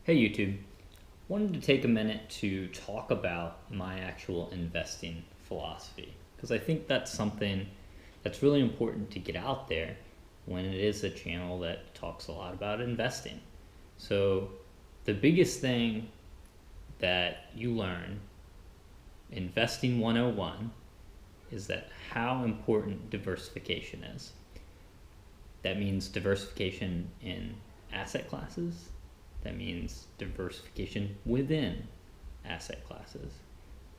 Hey YouTube, wanted to take a minute to talk about my actual investing philosophy because I think that's something that's really important to get out there when it is a channel that talks a lot about investing. So the biggest thing that you learn investing 101 is that how important diversification is. That means diversification in asset classes. That means diversification within asset classes.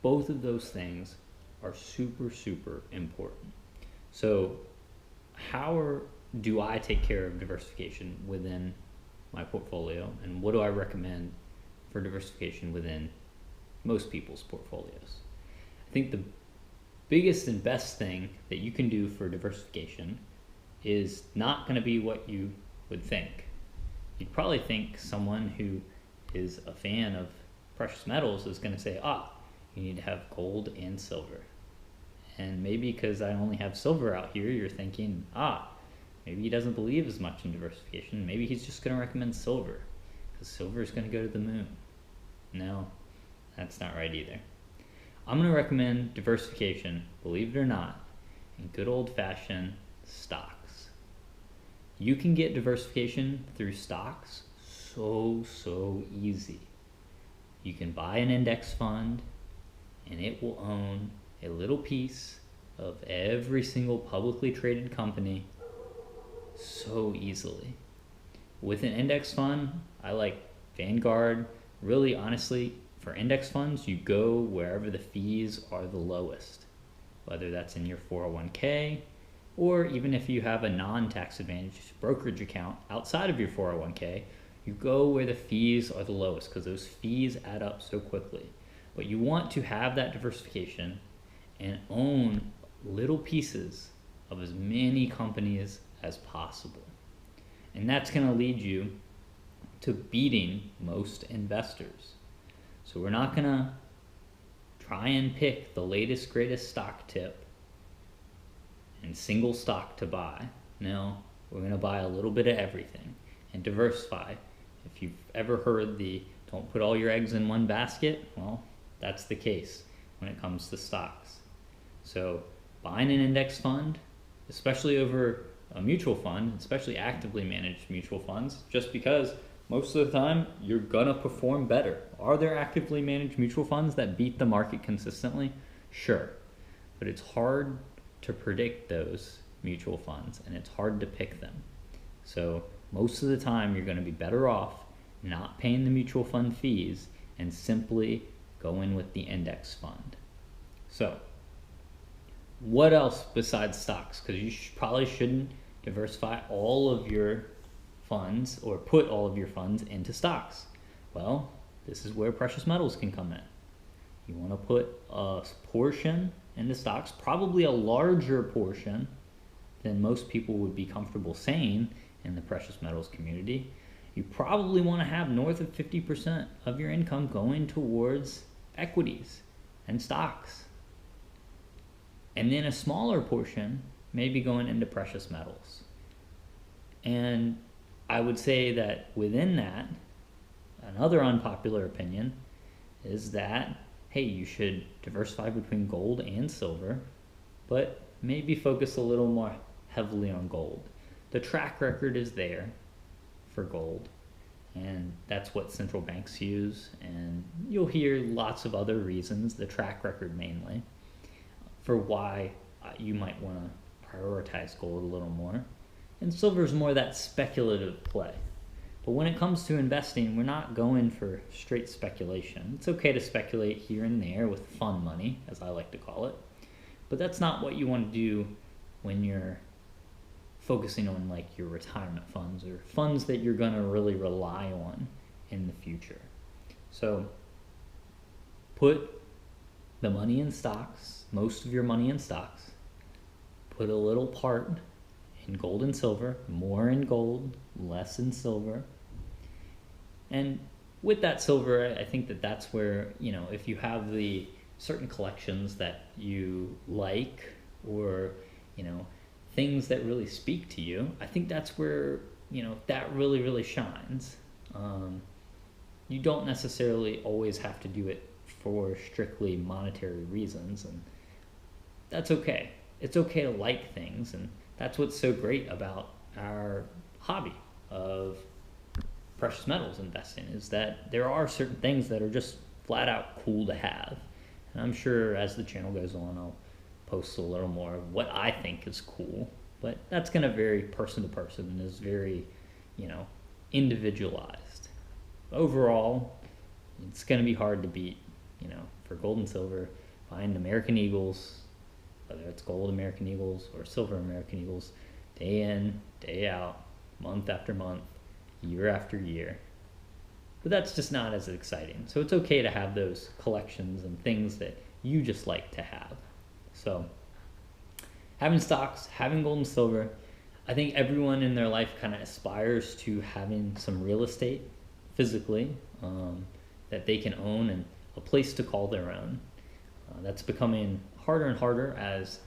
Both of those things are super, super important. So do I take care of diversification within my portfolio, and what do I recommend for diversification within most people's portfolios? I think the biggest and best thing that you can do for diversification is not going to be what you would think. You'd probably think someone who is a fan of precious metals is going to say, you need to have gold and silver. And maybe because I only have silver out here, you're thinking, maybe he doesn't believe as much in diversification. Maybe he's just going to recommend silver because silver is going to go to the moon. No, that's not right either. I'm going to recommend diversification, believe it or not, in good old-fashioned stocks. You can get diversification through stocks so easy. You can buy an index fund and it will own a little piece of every single publicly traded company so easily. With an index fund, I like Vanguard. Really, honestly, for index funds, you go wherever the fees are the lowest, whether that's in your 401k, or even if you have a non-tax advantaged brokerage account outside of your 401k, you go where the fees are the lowest because those fees add up so quickly. But you want to have that diversification and own little pieces of as many companies as possible. And that's going to lead you to beating most investors. So we're not going to try and pick the latest, greatest stock tip and single stock to buy. No, we're going to buy a little bit of everything and diversify. If you've ever heard the don't put all your eggs in one basket, well, that's the case when it comes to stocks. So buying an index fund, especially over a mutual fund, especially actively managed mutual funds, just because most of the time you're gonna perform better. Are there actively managed mutual funds that beat the market consistently? Sure, but it's hard to predict those mutual funds and it's hard to pick them. So most of the time you're going to be better off not paying the mutual fund fees and simply going with the index fund. So what else besides stocks? Because you probably shouldn't diversify all of your funds or put all of your funds into stocks. Well, this is where precious metals can come in. You want to put a portion into stocks, probably a larger portion than most people would be comfortable saying in the precious metals community. You probably want to have north of 50% of your income going towards equities and stocks. And then a smaller portion maybe going into precious metals. And I would say that within that, another unpopular opinion is that hey, you should diversify between gold and silver, but maybe focus a little more heavily on gold. The track record is there for gold, and that's what central banks use, and you'll hear lots of other reasons, the track record mainly, for why you might want to prioritize gold a little more. And silver is more that speculative play. But when it comes to investing, we're not going for straight speculation. It's okay to speculate here and there with fun money, as I like to call it. But that's not what you want to do when you're focusing on like your retirement funds or funds that you're going to really rely on in the future. So put the money in stocks, most of your money in stocks. Put a little part in gold and silver, more in gold, less in silver. And with that silver, I think that that's where, if you have the certain collections that you like or, things that really speak to you, I think that's where, that really, really shines. you don't necessarily always have to do it for strictly monetary reasons, and that's okay. It's okay to like things, and that's what's so great about our hobby of precious metals investing, is that there are certain things that are just flat out cool to have. And I'm sure as the channel goes on, I'll post a little more of what I think is cool, but that's going to vary person to person and is very, individualized. Overall, it's going to be hard to beat, for gold and silver, find American Eagles, whether it's gold American Eagles or silver American Eagles, day in, day out, month after month, year after year. But that's just not as exciting. So it's okay to have those collections and things that you just like to have. So having stocks, having gold and silver, I think everyone in their life kind of aspires to having some real estate physically that they can own and a place to call their own. That's becoming harder and harder as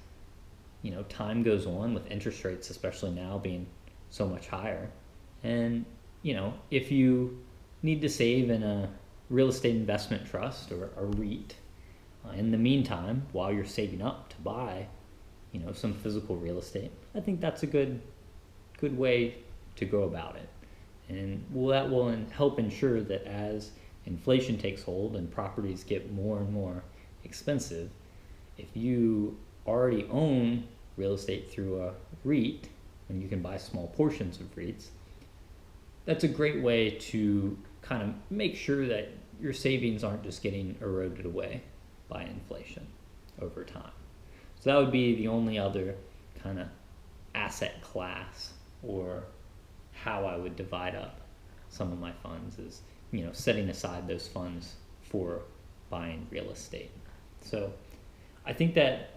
time goes on, with interest rates especially now being so much higher. And if you need to save in a real estate investment trust or a REIT, in the meantime, while you're saving up to buy some physical real estate, I think that's a good way to go about it. And that will help ensure that as inflation takes hold and properties get more and more expensive, if you already own real estate through a REIT, and you can buy small portions of REITs, that's a great way to kind of make sure that your savings aren't just getting eroded away by inflation over time. So that would be the only other kind of asset class, or how I would divide up some of my funds, is setting aside those funds for buying real estate. So I think that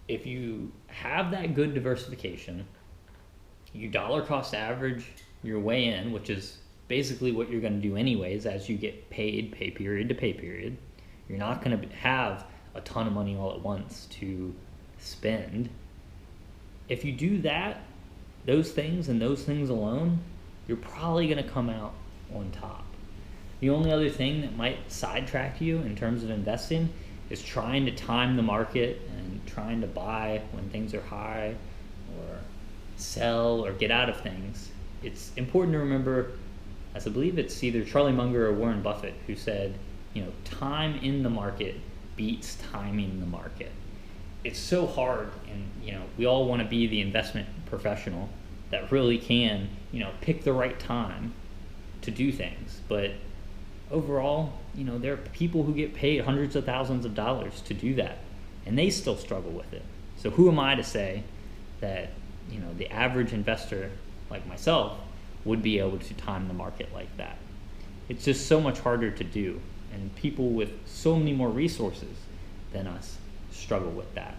if you have that good diversification, you dollar cost average your way in, which is basically what you're going to do anyways as you get paid, pay period to pay period. You're not going to have a ton of money all at once to spend. If you do that, those things and those things alone, you're probably going to come out on top. The only other thing that might sidetrack you in terms of investing is trying to time the market and trying to buy when things are high, or sell or get out of things. It's important to remember, as I believe it's either Charlie Munger or Warren Buffett who said, time in the market beats timing the market. It's so hard, and we all want to be the investment professional that really can, pick the right time to do things. But overall, there are people who get paid hundreds of thousands of dollars to do that, and they still struggle with it. So who am I to say that, the average investor like myself would be able to time the market like that? It's just so much harder to do, and people with so many more resources than us struggle with that.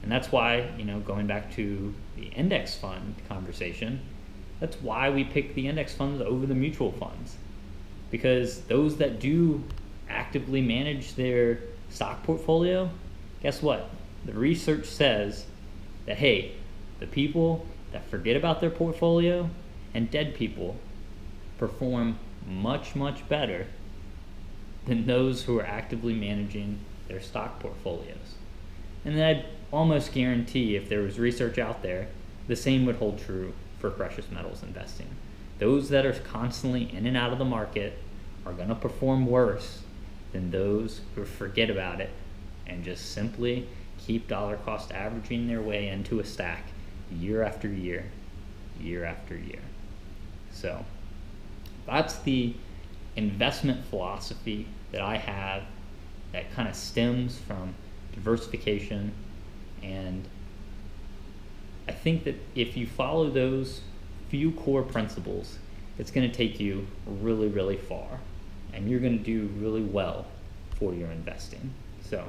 And that's why, going back to the index fund conversation, that's why we pick the index funds over the mutual funds. Because those that do actively manage their stock portfolio, guess what? The research says that, hey, the people that forget about their portfolio and dead people perform much, much better than those who are actively managing their stock portfolios. And then I'd almost guarantee, if there was research out there, the same would hold true for precious metals investing. Those that are constantly in and out of the market are going to perform worse than those who forget about it and just simply keep dollar cost averaging their way into a stack year after year, year after year. So that's the investment philosophy that I have, that kind of stems from diversification. And I think that if you follow those few core principles, it's going to take you really, really far, and you're going to do really well for your investing. So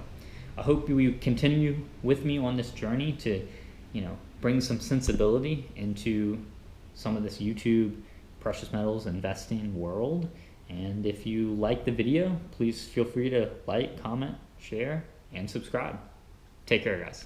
I hope you continue with me on this journey to, bring some sensibility into some of this YouTube precious metals investing world. And if you like the video, please feel free to like, comment, share, and subscribe. Take care, guys.